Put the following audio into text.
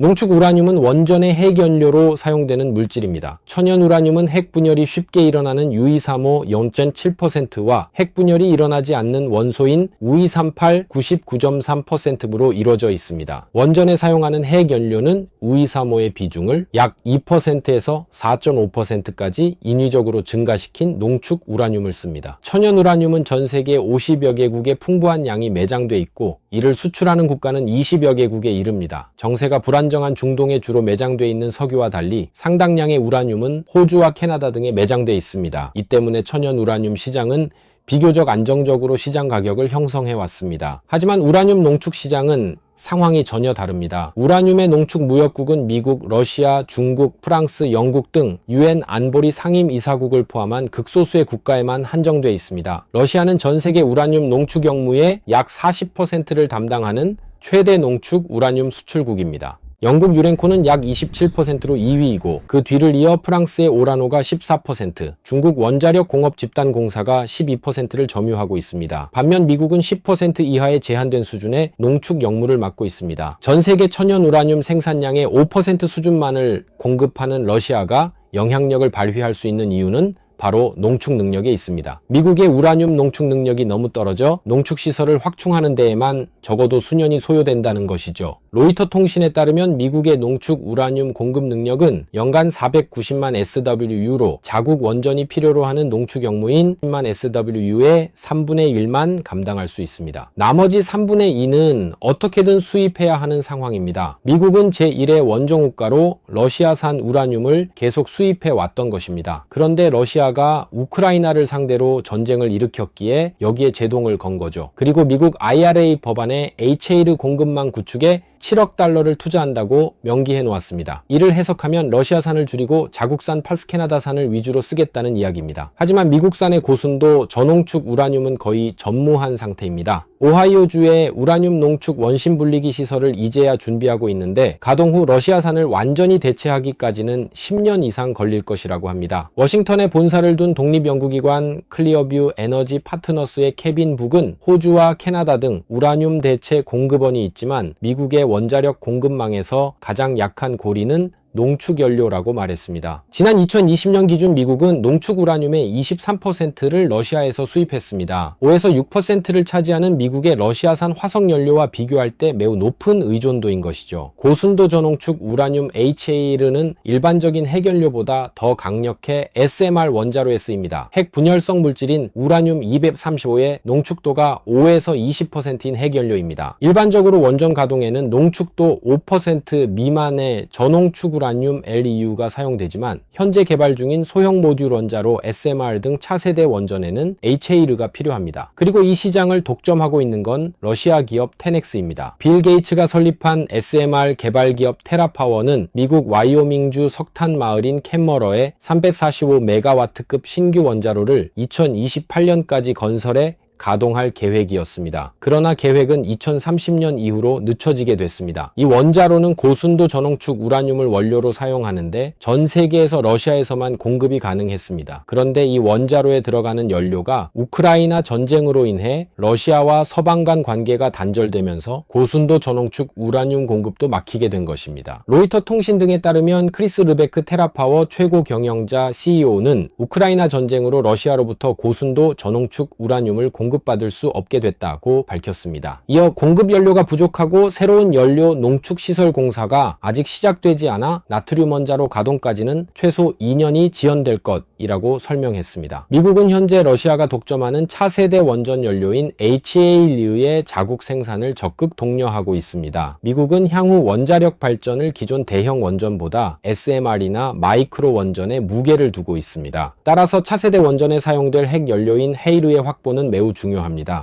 농축 우라늄은 원전의 핵연료로 사용되는 물질입니다. 천연 우라늄은 핵분열이 쉽게 일어나는 U235 0.7%와 핵분열이 일어나지 않는 원소인 U238 99.3%로 이루어져 있습니다. 원전에 사용하는 핵연료는 U235의 비중을 약 2%에서 4.5%까지 인위적으로 증가시킨 농축 우라늄을 씁니다. 천연 우라늄은 전 세계 50여 개국에 풍부한 양이 매장돼 있고 이를 수출하는 국가는 20여 개국에 이릅니다. 정세가 불안정한 중동에 주로 매장돼 있는 석유와 달리 상당량의 우라늄은 호주와 캐나다 등에 매장돼 있습니다. 이 때문에 천연 우라늄 시장은 비교적 안정적으로 시장 가격을 형성해 왔습니다. 하지만 우라늄 농축 시장은 상황이 전혀 다릅니다. 우라늄의 농축 무역국은 미국, 러시아, 중국, 프랑스, 영국 등 UN 안보리 상임이사국을 포함한 극소수의 국가에만 한정돼 있습니다. 러시아는 전 세계 우라늄 농축 역무의 약 40%를 담당하는 최대 농축 우라늄 수출국입니다. 영국 유렌코는 약 27%로 2위이고 그 뒤를 이어 프랑스의 오라노가 14%, 중국 원자력 공업 집단 공사가 12%를 점유하고 있습니다. 반면 미국은 10% 이하의 제한된 수준의 농축 역무를 맡고 있습니다. 전 세계 천연 우라늄 생산량의 5% 수준만을 공급하는 러시아가 영향력을 발휘할 수 있는 이유는 바로 농축 능력에 있습니다. 미국의 우라늄 농축 능력이 너무 떨어져 농축 시설을 확충하는 데에만 적어도 수년이 소요된다는 것이죠. 로이터 통신에 따르면 미국의 농축 우라늄 공급 능력은 연간 490만 SWU로 자국 원전이 필요로 하는 농축 역무인 10만 SWU의 3분의 1만 감당할 수 있습니다. 나머지 3분의 2는 어떻게든 수입해야 하는 상황입니다. 미국은 제1의 원정국가로 러시아산 우라늄을 계속 수입해 왔던 것입니다. 그런데 러시아가 우크라이나를 상대로 전쟁을 일으켰기에 여기에 제동을 건 거죠. 그리고 미국 IRA 법안에 HAL 공급망 구축에 7억 달러를 투자한다고 명기해 놓았습니다. 이를 해석하면 러시아산을 줄이고 자국산 팔스캐나다산을 위주로 쓰겠다는 이야기입니다. 하지만 미국산의 고순도 저농축 우라늄은 거의 전무한 상태입니다. 오하이오주의 우라늄 농축 원심 분리기 시설을 이제야 준비하고 있는데 가동 후 러시아산을 완전히 대체하기까지는 10년 이상 걸릴 것이라고 합니다. 워싱턴에 본사를 둔 독립연구기관 클리어뷰 에너지 파트너스의 케빈 북은 호주와 캐나다 등 우라늄 대체 공급원이 있지만 미국의 원자력 공급망에서 가장 약한 고리는 농축연료라고 말했습니다. 지난 2020년 기준 미국은 농축 우라늄의 23%를 러시아에서 수입했습니다. 5에서 6%를 차지하는 미국의 러시아산 화석연료와 비교할 때 매우 높은 의존도인 것이죠. 고순도 저농축 우라늄 HAL은 일반적인 핵연료보다 더 강력해 SMR 원자로에 쓰입니다. 핵 분열성 물질인 우라늄 235의 농축도가 5에서 20%인 핵연료입니다. 일반적으로 원전 가동에는 농축도 5% 미만의 저농축 우라늄 LEU가 사용되지만 현재 개발 중인 소형 모듈 원자로 SMR 등 차세대 원전에는 HAL가 필요합니다. 그리고 이 시장을 독점하고 있는 건 러시아 기업 테넥스입니다. 빌 게이츠가 설립한 SMR 개발 기업 테라파워는 미국 와이오밍주 석탄 마을인 캔머러에 345메가와트급 신규 원자로를 2028년까지 건설해 가동할 계획이었습니다. 그러나 계획은 2030년 이후로 늦춰지게 됐습니다. 이 원자로는 고순도 저농축 우라늄을 원료로 사용하는데 전 세계에서 러시아에서만 공급이 가능했습니다. 그런데 이 원자로에 들어가는 연료가 우크라이나 전쟁으로 인해 러시아와 서방 간 관계가 단절되면서 고순도 저농축 우라늄 공급도 막히게 된 것입니다. 로이터 통신 등에 따르면 크리스 르베크 테라파워 최고 경영자 CEO는 우크라이나 전쟁으로 러시아로부터 고순도 저농축 우라늄을 공급받을 수 없게 됐다고 밝혔습니다. 이어 공급 연료가 부족하고 새로운 연료 농축 시설 공사가 아직 시작되지 않아 나트륨 원자로 가동까지는 최소 2년이 지연될 것이라고 설명했습니다. 미국은 현재 러시아가 독점하는 차세대 원전 연료인 HAL의 자국 생산을 적극 독려하고 있습니다. 미국은 향후 원자력 발전을 기존 대형 원전보다 SMR이나 마이크로 원전에 무게를 두고 있습니다. 따라서 차세대 원전에 사용될 핵 연료인 헤이르의 확보는 매우 중요합니다.